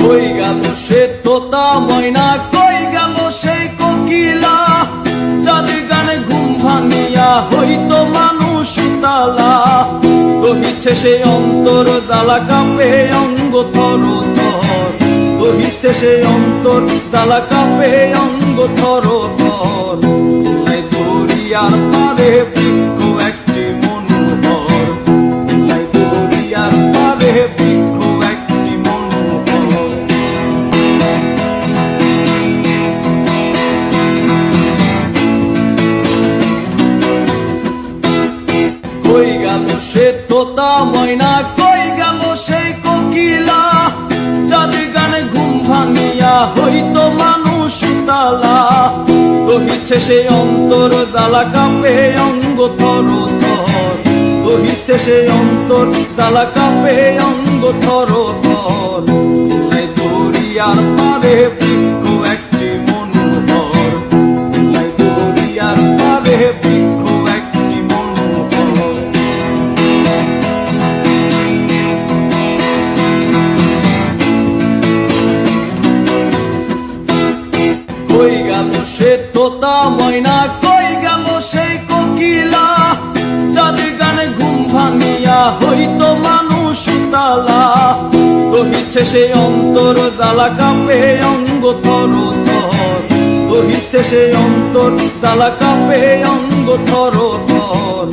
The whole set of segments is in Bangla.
কই গেল সে তোতা ময়না, কই গেল সেই কোকিলা, যার গানে ঘুম ভাঙিয়া হইতো মানুষ উতালা। দহিছে সে অন্তর জ্বালা কাঁপে অঙ্গ থর থর, দহিছে সে অন্তর জ্বালা কাঁপে অঙ্গ থর থর। দরিয়ার পারে বৃক্ষ একটি মনোহর, দরিয়ার পারে বৃক্ষ একটি মনোহর। কই গেল সে তোতা ময়না, কই গেল সেই কোকিলা, যার গানে ঘুম ভাঙিয়া হইতো মানুষ উতালা। দহিছে সে অন্তর জ্বালা কাঁপে অঙ্গ থর থর, দহিছে সে অন্তর জ্বালা কাঁপে অঙ্গ থর থর। দরিয়ার পারে বৃক্ষ একটি মনোহর, দরিয়ার পারে বৃক্ষ একটি মনোহর। কই গেল সে তোতা ময়না, কই গেল সেই কোকিলা, যার গানে ঘুম ভাঙিয়া হইতো মানুষ উতালা। দহিছে সে অন্তর জ্বালা কাঁপে অঙ্গ থর থর, দহিছে সে অন্তর জ্বালা কাঁপে অঙ্গ থর থর।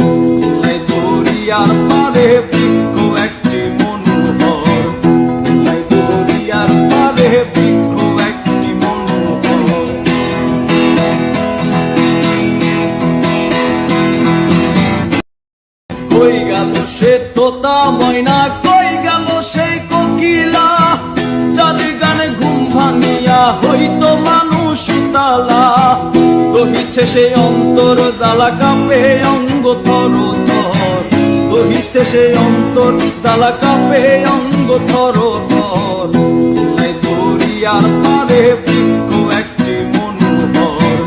দরিয়ার পারে বৃক্ষ একটি মনোহর, দরিয়ার পারে বৃক্ষ একটি মনোহর। কই গেল সে তোতা ময়না, কই গেল সেই কোকিলা, যার গানে ঘুম ভাঙিয়া হইতো মানুষ উতালা। দহিছে সে অন্তর জ্বালা কাঁপে অঙ্গ থর থর, দহিছে সে অন্তর জ্বালা কাঁপে অঙ্গ থর থর। দরিয়ার পারে বৃক্ষ একটি মনোহর,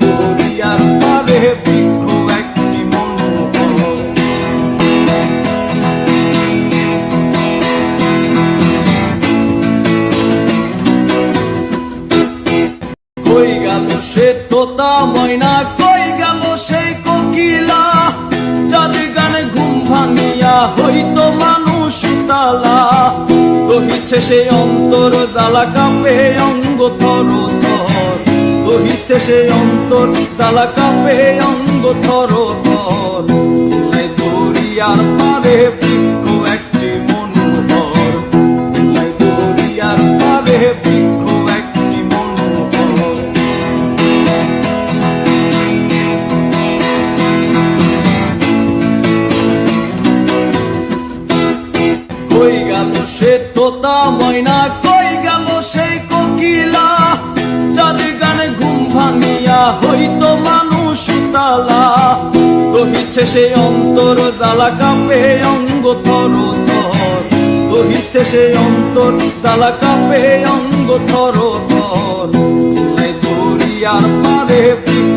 দরিয়ার পারে বৃক্ষ একটি মনোহর। কই গেল সে তোতা ময়না, কই গেল সেই কোকিলা, যার গানে ঘুম ভাঙিয়া হইতো মানুষ উতালা। দহিছে সে অন্তর জ্বালা কাঁপে অঙ্গ থর থর, দহিছে সে অন্তর জ্বালা কাঁপে অঙ্গ থর থর। দরিয়ার পারে বৃক্ষ একটি মনোহর, দরিয়ার পারে বৃক্ষ একটি মনোহর। কই গেল সে তোতা ময়না, কই গেল সেই কোকিলা, যার গানে ঘুম ভাঙিয়া হইতো মানুষ উতালা। দহিছে সে অন্তর জ্বালা কাঁপে অঙ্গ থর থর, দহিছে সে অন্তর জ্বালা কাঁপে অঙ্গ থর থর। দরিয়ার পারে বৃক্ষ